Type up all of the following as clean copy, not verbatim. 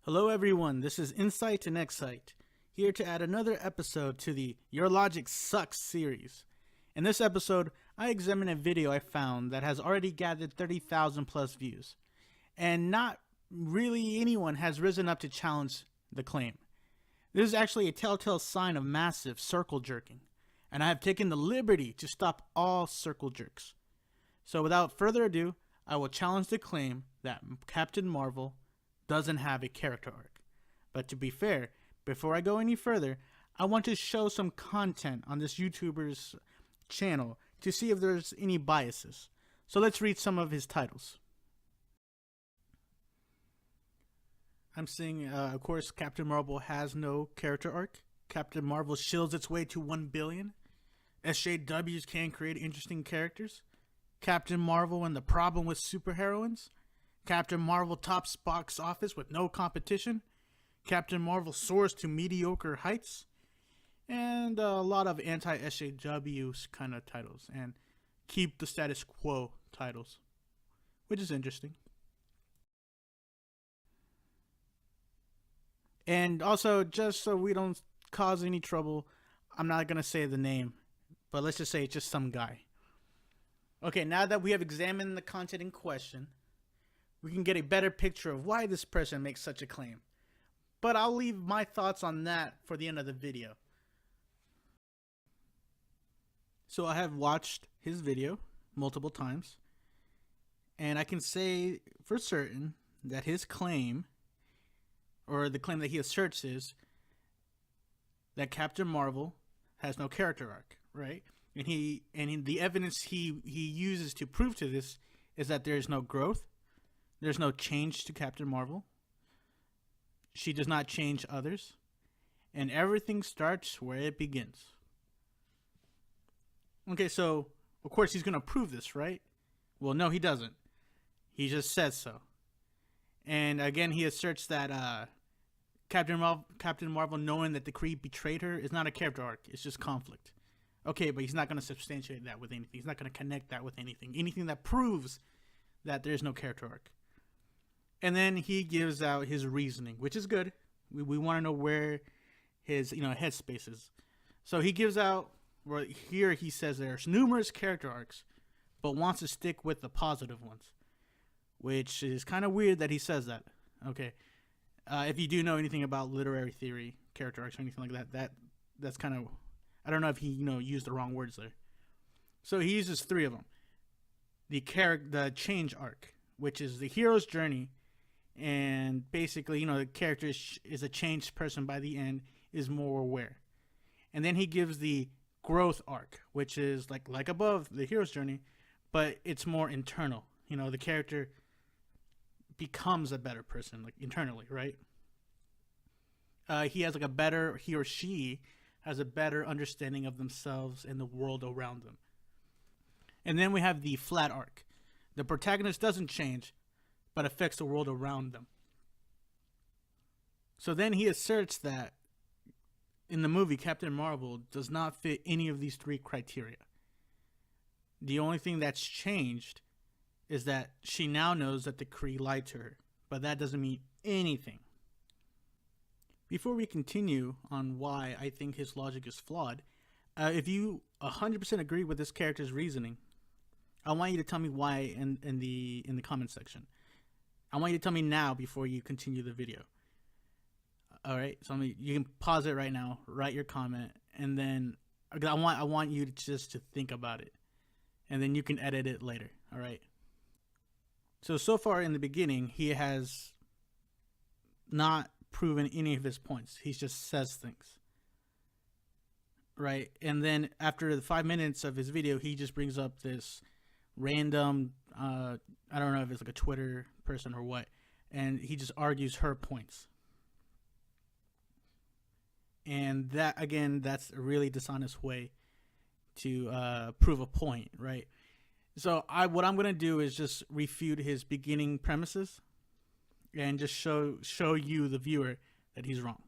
Hello everyone, this is Incite and Excite, here to add another episode to the Your Logic Sucks series. In this episode, I examine a video I found that has already gathered 30,000 plus views, and not really anyone has risen up to challenge the claim. This is actually a telltale sign of massive circle jerking, and I have taken the liberty to stop all circle jerks. So without further ado, I will challenge the claim that Captain Marvel doesn't have a character arc. But to be fair, before I go any further, I want to show some content on this YouTuber's channel to see if there's any biases. So let's read some of his titles. I'm seeing, of course, Captain Marvel has no character arc. Captain Marvel shields its way to 1 billion. SJWs can create interesting characters. Captain Marvel and the problem with superheroines. Captain Marvel tops box office with no competition. Captain Marvel soars to mediocre heights. And a lot of anti-SJW kind of titles. And keep the status quo titles. Which is interesting. And also, just so we don't cause any trouble, I'm not going to say the name. But let's just say it's just some guy. Okay, now that we have examined the content in question, we can get a better picture of why this person makes such a claim. But I'll leave my thoughts on that for the end of the video. So I have watched his video multiple times, and I can say for certain that his claim, or the claim that he asserts, is that Captain Marvel has no character arc, right? And the evidence he uses to prove to this is that there is no growth. There's no change to Captain Marvel. She does not change others. And everything starts where it begins. Okay, so, of course, he's going to prove this, right? Well, no, he doesn't. He just says so. And, again, he asserts that Captain Marvel, knowing that the Kree betrayed her, is not a character arc. It's just conflict. Okay, but he's not going to substantiate that with anything. He's not going to connect that with anything. Anything that proves that there's no character arc. And then he gives out his reasoning, which is good. We want to know where his headspace is. So he gives out, well, here he says there's numerous character arcs, but wants to stick with the positive ones, which is kind of weird that he says that. Okay, if you do know anything about literary theory, character arcs or anything like that, that's kind of, I don't know if he used the wrong words there. So he uses 3 of them. The change arc, which is the hero's journey. And basically, the character is a changed person by the end, is more aware. And then he gives the growth arc, which is like above the hero's journey, but it's more internal. The character becomes a better person, like internally, right? He or she has a better understanding of themselves and the world around them. And then we have the flat arc. The protagonist doesn't change, but affects the world around them. So then he asserts that in the movie, Captain Marvel does not fit any of these 3 criteria. The only thing that's changed is that she now knows that the Kree lied to her, but that doesn't mean anything. Before we continue on why I think his logic is flawed, if you 100% agree with this character's reasoning, I want you to tell me why in the comment section. I want you to tell me now before you continue the video. All right, so you can pause it right now, write your comment, and then I want you to think about it, and then you can edit it later. All right. So far in the beginning, he has not proven any of his points. He just says things. Right, and then after the 5 minutes of his video, he just brings up this random, I don't know if it's like a Twitter person or what, and he just argues her points. And that, again, that's a really dishonest way to prove a point, right? So what I'm going to do is just refute his beginning premises and just show you, the viewer, that he's wrong.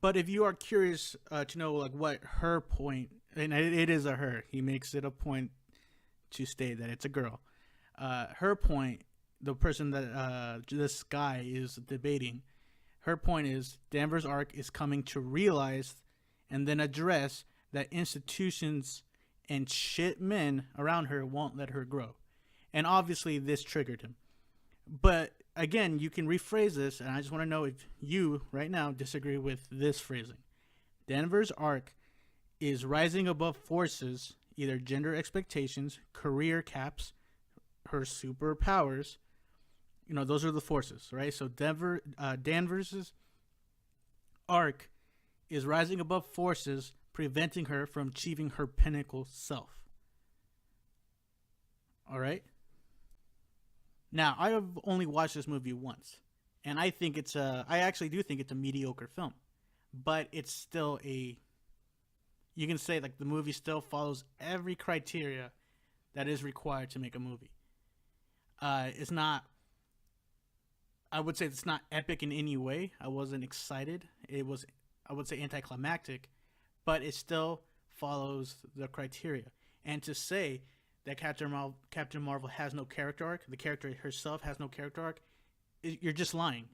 But if you are curious to know what her point, and it is a her, he makes it a point to state that it's a girl. Her point the person that this guy is debating, her point is Danvers' arc is coming to realize and then address that institutions and shit men around her won't let her grow. And obviously this triggered him. But again, you can rephrase this, and I just want to know if you, right now, disagree with this phrasing. Danvers' arc is rising above forces, either gender expectations, career caps, her superpowers. Those are the forces, right? So Danvers' arc is rising above forces, preventing her from achieving her pinnacle self. All right? Now, I have only watched this movie once, and I actually do think it's a mediocre film, but it's still you can say like the movie still follows every criteria that is required to make a movie. It's not, I would say it's not epic in any way. I wasn't excited. It was, I would say, anticlimactic, but it still follows the criteria. And to say that Captain Marvel has no character arc, the character herself has no character arc, you're just lying.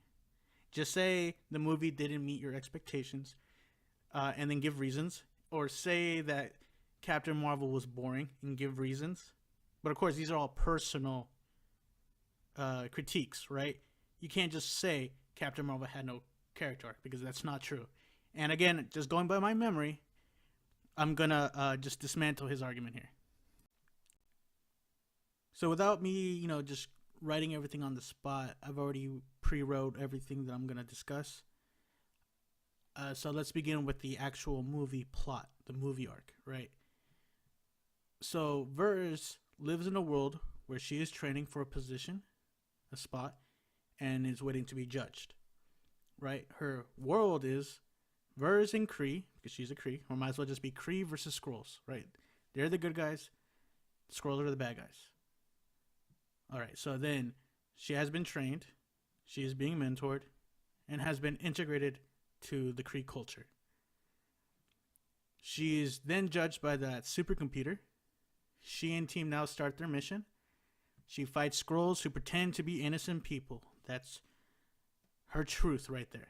Just say the movie didn't meet your expectations, and then give reasons. Or say that Captain Marvel was boring and give reasons. But of course, these are all personal critiques, right? You can't just say Captain Marvel had no character arc, because that's not true. And again, just going by my memory, I'm gonna just dismantle his argument here. So without me, just writing everything on the spot, I've already pre-wrote everything that I'm gonna discuss. So let's begin with the actual movie plot, the movie arc, right? So Vers lives in a world where she is training for a position, a spot, and is waiting to be judged, right? Her world is Vers and Kree, because she's a Kree, or might as well just be Kree versus Skrulls, right? They're the good guys, the Skrulls are the bad guys. All right, so then she has been trained, she is being mentored, and has been integrated to the Kree culture. She is then judged by that supercomputer. She and team now start their mission. She fights Skrulls who pretend to be innocent people. That's her truth right there.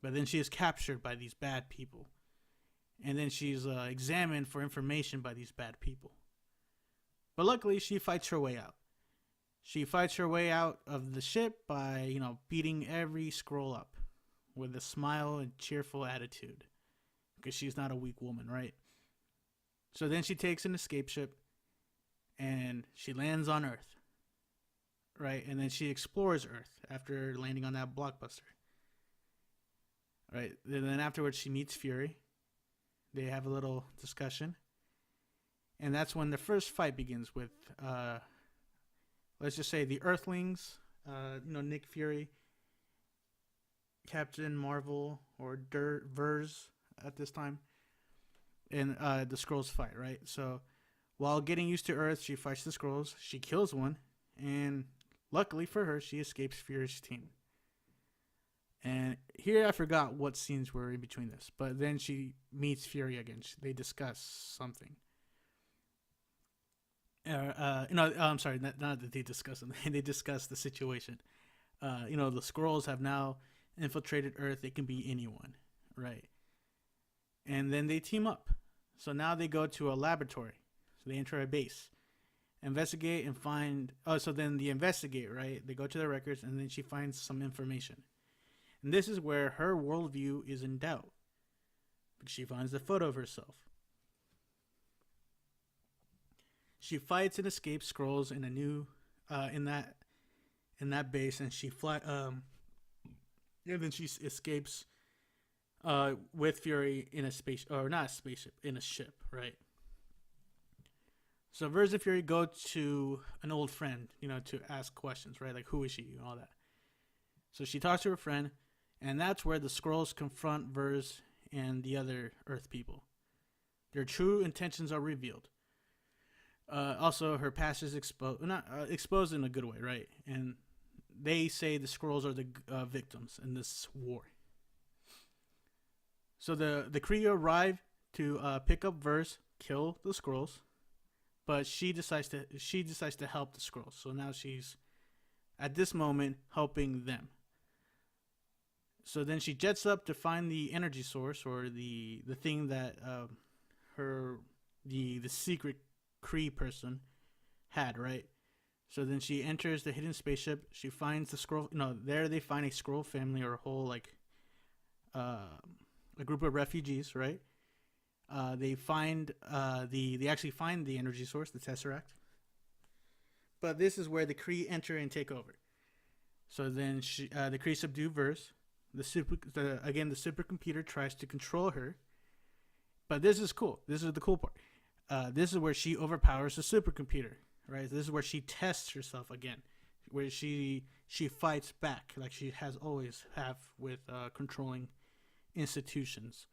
But then she is captured by these bad people. And then she's examined for information by these bad people. But luckily, she fights her way out. She fights her way out of the ship by, beating every Skrull up with a smile and cheerful attitude, because she's not a weak woman, right? So then she takes an escape ship and she lands on Earth, right? And then she explores Earth after landing on that blockbuster, right? And then afterwards she meets Fury. They have a little discussion, and that's when the first fight begins with let's just say the Earthlings, Nick Fury, Captain Marvel, or Vers at this time, and the Skrulls fight, right? So while getting used to Earth, she fights the Skrulls, she kills one, and luckily for her, she escapes Fury's team. And here I forgot what scenes were in between this, but then she meets Fury again. They discuss something. I'm sorry, not that they discuss something. They discuss the situation. The Skrulls have now infiltrated Earth. It can be anyone, right? And then they team up. So now they go to a laboratory. So they enter a base, investigate, and find. So then they investigate, right? They go to their records, and then she finds some information. And this is where her worldview is in doubt, because she finds the photo of herself. She fights and escapes Skrulls in a new, in that base, and and then she escapes, with Fury in a space, or not a spaceship, in a ship, right? So Vers and Fury go to an old friend, to ask questions, right? Like, who is she, and all that. So she talks to her friend, and that's where the Skrulls confront Vers and the other Earth people. Their true intentions are revealed. Also, her past is exposed, not exposed in a good way, right? And they say the Skrulls are the victims in this war. So the Kree arrive to pick up Vers, kill the Skrulls, but she decides to help the Skrulls. So now she's at this moment helping them. So then she jets up to find the energy source, or the thing that her the secret Kree person had, right? So then she enters the hidden spaceship. She finds the scroll. No, there they find a scroll family, or a whole like a group of refugees, right? They find they actually find the energy source, the Tesseract. But this is where the Kree enter and take over. So then the Kree subdue Verse. The supercomputer tries to control her. But this is cool. This is the cool part. This is where she overpowers the supercomputer, right? This is where she tests herself again, where she fights back like she has always have with controlling institutions.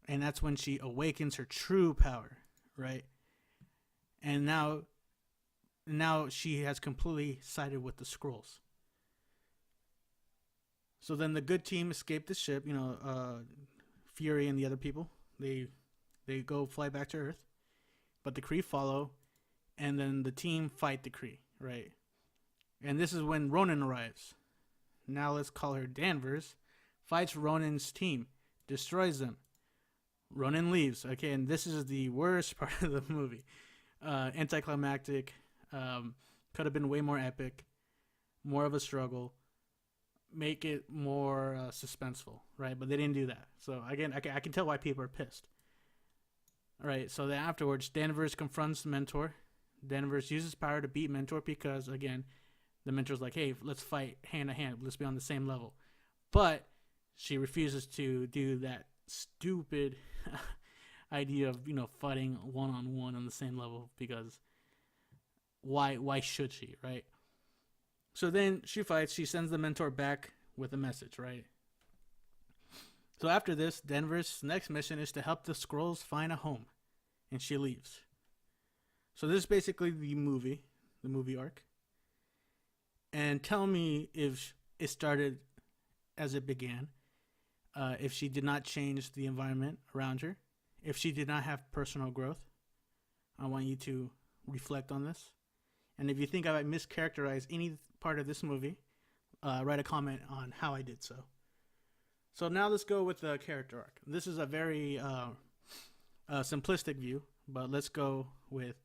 And that's when she awakens her true power, right? And now she has completely sided with the Skrulls. So then the good team escape the ship. Fury and the other people, they go fly back to Earth, but the Kree follow, and then the team fight the Kree, right? And this is when Ronan arrives. Now let's call her Danvers. Fights Ronan's team, destroys them. Ronan leaves. Okay, and this is the worst part of the movie. Anticlimactic. Could have been way more epic, more of a struggle. Make it more suspenseful, right? But they didn't do that. So again, I can tell why people are pissed. All right, so then afterwards, Danvers confronts the Mentor. Danvers uses power to beat Mentor because, again, the Mentor's like, hey, let's fight hand to hand. Let's be on the same level. But she refuses to do that stupid idea of, fighting one-on-one on the same level, because why should she, right? So then she fights. She sends the Mentor back with a message, right? So after this, Danvers' next mission is to help the Skrulls find a home, and she leaves. So this is basically the movie arc. And tell me if it started as it began, if she did not change the environment around her, if she did not have personal growth. I want you to reflect on this. And if you think I mischaracterized any part of this movie, write a comment on how I did so. So now let's go with the character arc. This is a very simplistic view, but let's go with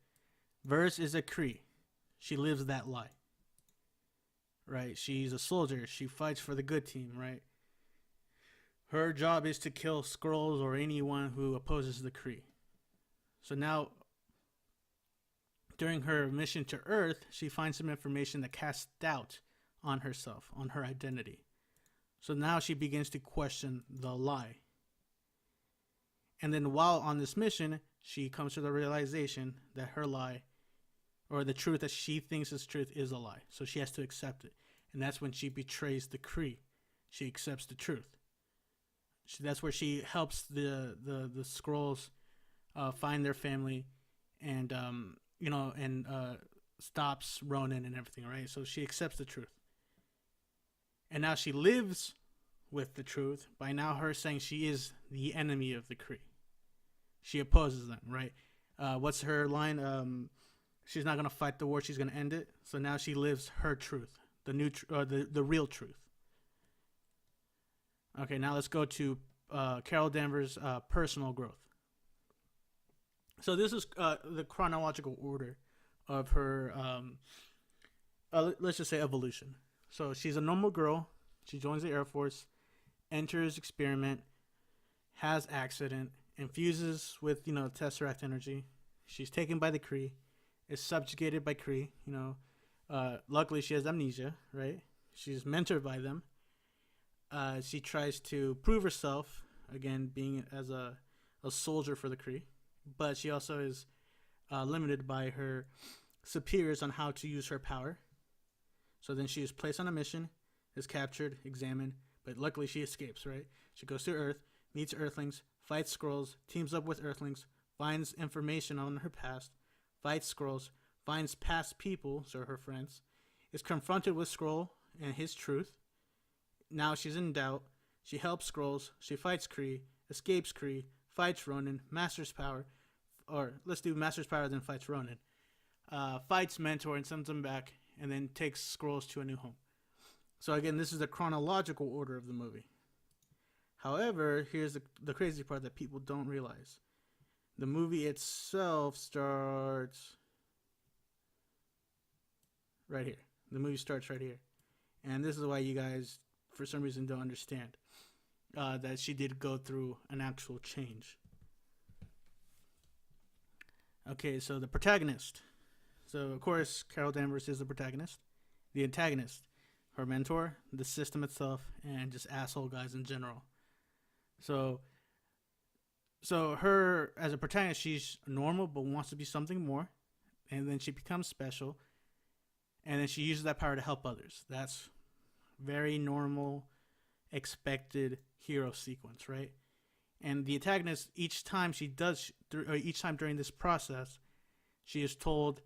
Verse is a Kree. She lives that lie. Right? She's a soldier. She fights for the good team, right? Her job is to kill Skrulls or anyone who opposes the Kree. So now, during her mission to Earth, she finds some information that casts doubt on herself, on her identity. So now she begins to question the lie. And then while on this mission, she comes to the realization that her lie, or the truth that she thinks is truth, is a lie. So she has to accept it. And that's when she betrays the Kree. She accepts the truth. That's where she helps the Skrulls find their family, and stops Ronan and everything, right? So she accepts the truth. And now she lives with the truth by now her saying she is the enemy of the Kree. She opposes them, right? What's her line? She's not going to fight the war, she's going to end it. So now she lives her truth, the real truth. Okay, now let's go to Carol Danvers' personal growth. So this is the chronological order of her, let's just say, evolution. So she's a normal girl. She joins the Air Force, enters experiment, has accident, infuses with, Tesseract energy. She's taken by the Kree, is subjugated by Kree. Luckily she has amnesia, right? She's mentored by them. She tries to prove herself, again, being as a soldier for the Kree. But she also is limited by her superiors on how to use her power. So then she is placed on a mission, is captured, examined, but luckily she escapes, right? She goes to Earth, meets Earthlings, fights Skrulls, teams up with Earthlings, finds information on her past, fights Skrulls, finds past people, so her friends, is confronted with Skrull and his truth. Now she's in doubt. She helps Skrulls, she fights Kree, escapes Kree, fights Ronan, masters power, or let's do masters power then fights Ronan. Fights Mentor and sends him back, and then takes Skrulls to a new home. So again, this is the chronological order of the movie. However, here's the crazy part that people don't realize. The movie itself starts right here. The movie starts right here. And this is why you guys, for some reason, don't understand that she did go through an actual change. Okay, so the protagonist. So, of course, Carol Danvers is the protagonist. The antagonist, her mentor, the system itself, and just asshole guys in general. So her, as a protagonist, she's normal but wants to be something more. And then she becomes special. And then she uses that power to help others. That's very normal, expected hero sequence, right? And the antagonist, each time during this process, she is told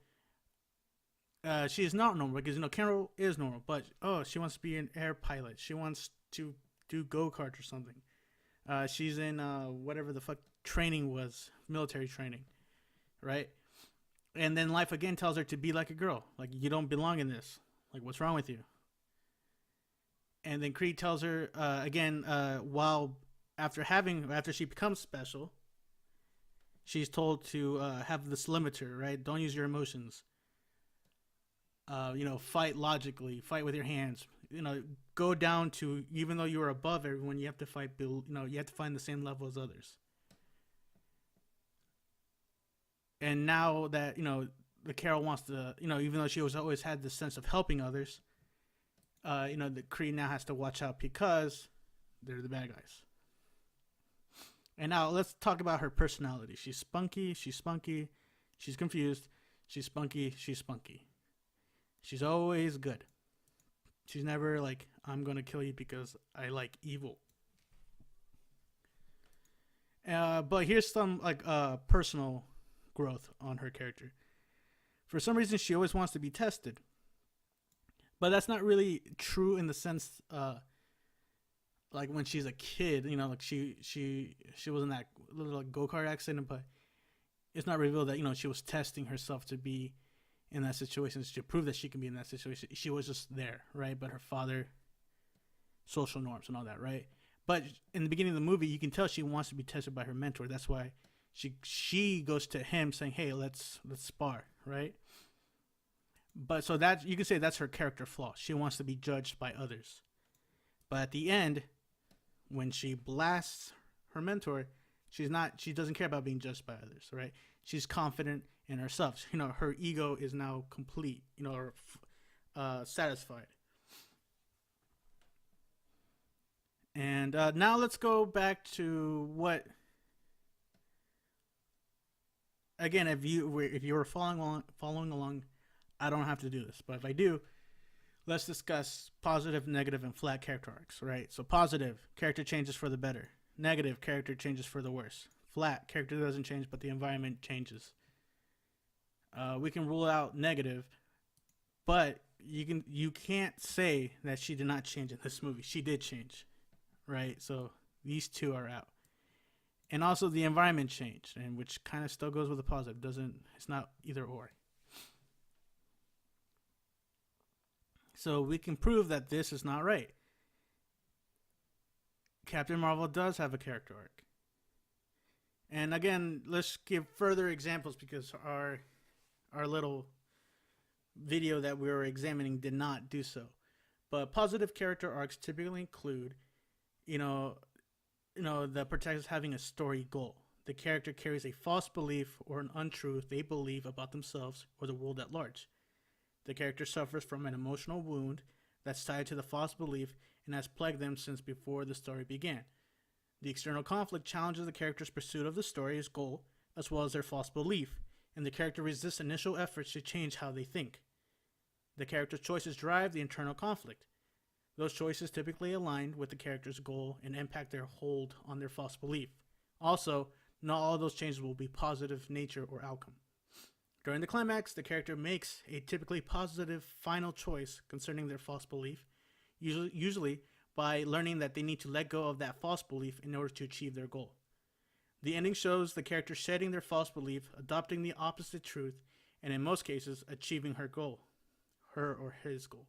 she is not normal, because Carol is normal, but she wants to be an air pilot. She wants to do go-karts or something. She's in whatever the fuck training was, military training, right? And then life again tells her to be like a girl, like you don't belong in this, like what's wrong with you? And then Creed tells her again, after she becomes special, she's told to have this limiter, right? Don't use your emotions. Fight logically, fight with your hands. Go down to, even though you're above everyone, you have to fight. You have to find the same level as others. And now that the Carol wants to, even though she always had this sense of helping others, the Creed now has to watch out because they're the bad guys. And now let's talk about her personality. She's spunky. She's confused. She's spunky. She's always good. She's never like, I'm going to kill you because I like evil. But here's some personal growth on her character. For some reason, she always wants to be tested. But that's not really true in the sense, like when she's a kid, she was in that little go-kart accident, but it's not revealed that, she was testing herself to be in that situation, to prove that she can be in that situation. She was just there, right? But her father, social norms and all that, right? But in the beginning of the movie, you can tell she wants to be tested by her mentor. That's why she goes to him saying, hey, let's spar, right? But so that you can say that's her character flaw. She wants to be judged by others. But at the end, when she blasts her mentor, she doesn't care about being judged by others, right? She's confident in herself. Her ego is now complete, or satisfied. And now let's go back to what. Again, if you were following along, I don't have to do this, but if I do, let's discuss positive, negative, and flat character arcs, right? So positive, character changes for the better. Negative, character changes for the worse. Flat, character doesn't change, but the environment changes. We can rule out negative, but you can't say that she did not change in this movie. She did change, right? So these two are out. And also the environment changed, and which kind of still goes with the positive. It's not either or. So we can prove that this is not right. Captain Marvel does have a character arc. And again, let's give further examples because our little video that we were examining did not do so. But positive character arcs typically include, the protagonist having a story goal. The character carries a false belief or an untruth they believe about themselves or the world at large. The character suffers from an emotional wound that's tied to the false belief and has plagued them since before the story began. The external conflict challenges the character's pursuit of the story's goal, as well as their false belief, and the character resists initial efforts to change how they think. The character's choices drive the internal conflict. Those choices typically align with the character's goal and impact their hold on their false belief. Also, not all those changes will be positive nature or outcome. During the climax, the character makes a typically positive final choice concerning their false belief, usually by learning that they need to let go of that false belief in order to achieve their goal. The ending shows the character shedding their false belief, adopting the opposite truth, and in most cases, achieving her goal. her or his goal.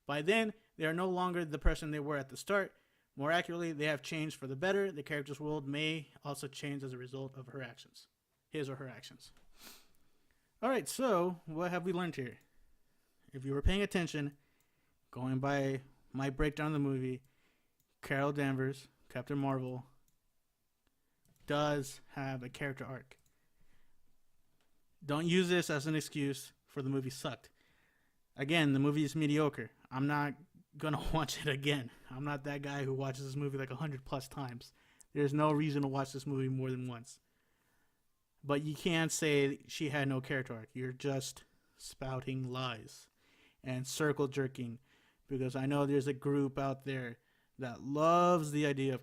By then, they are no longer the person they were at the start. More accurately, they have changed for the better. The character's world may also change as a result of her actions. His or her actions. Alright, so what have we learned here? If you were paying attention, going by my breakdown of the movie, Carol Danvers, Captain Marvel, does have a character arc. Don't use this as an excuse for the movie sucked. Again, the movie is mediocre. I'm not gonna watch it again. I'm not that guy who watches this movie like 100+ times. There's no reason to watch this movie more than once. But you can't say she had no character arc. You're just spouting lies and circle jerking, because I know there's a group out there that loves the idea of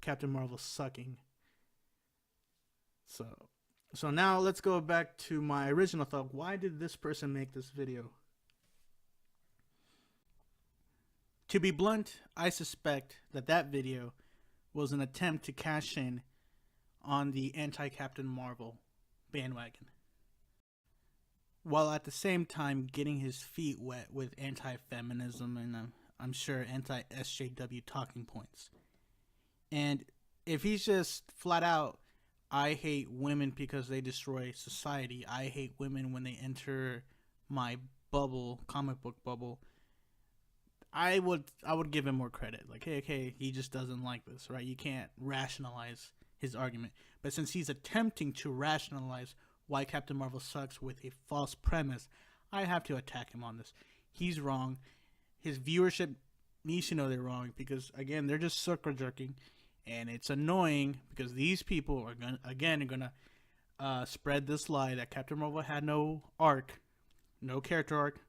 Captain Marvel sucking. So now let's go back to my original thought. Why did this person make this video? To be blunt, I suspect that video was an attempt to cash in on the anti-Captain Marvel bandwagon, while at the same time getting his feet wet with anti-feminism and I'm sure anti-SJW talking points. And if he's just flat out, I hate women because they destroy society, I hate women when they enter my bubble, comic book bubble, I would give him more credit. Like, hey, he just doesn't like this, right? You can't rationalize his argument. But since he's attempting to rationalize why Captain Marvel sucks with a false premise, I have to attack him on this. He's wrong. His viewership needs to know they're wrong, because again, they're just circle jerking, and it's annoying because these people are gonna spread this lie that Captain Marvel had no arc, no character arc.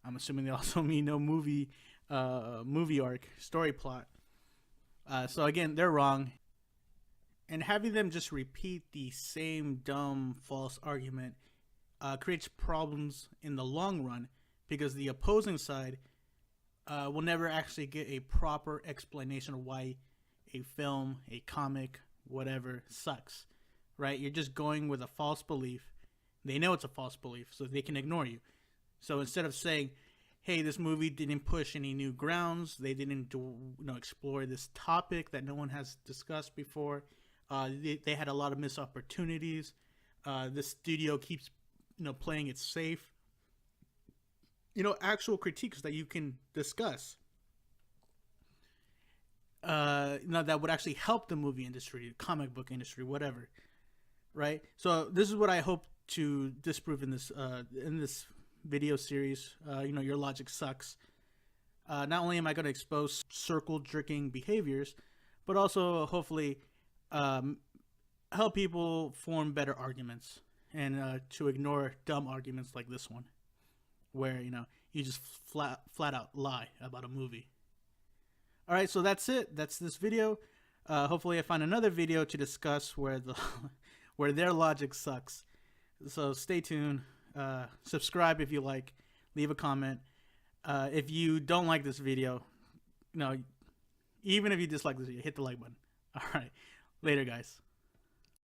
I'm assuming they also mean no movie arc, story plot. So again, they're wrong. And having them just repeat the same dumb, false argument creates problems in the long run, because the opposing side will never actually get a proper explanation of why a film, a comic, whatever, sucks, right? You're just going with a false belief. They know it's a false belief, so they can ignore you. So instead of saying, hey, this movie didn't push any new grounds, they didn't explore this topic that no one has discussed before, they had a lot of missed opportunities, the studio keeps playing it safe, actual critiques that you can discuss, that would actually help the movie industry, comic book industry, whatever, right? So this is what I hope to disprove in this video series. Your logic sucks. Not only am I going to expose circle jerking behaviors, but also hopefully help people form better arguments, and to ignore dumb arguments like this one, where you just flat out lie about a movie. All right, so that's it. That's this video. Hopefully I find another video to discuss where their logic sucks. So stay tuned. Subscribe if you like. Leave a comment. If you don't like this video, even if you dislike this video, hit the like button. All right, later, guys.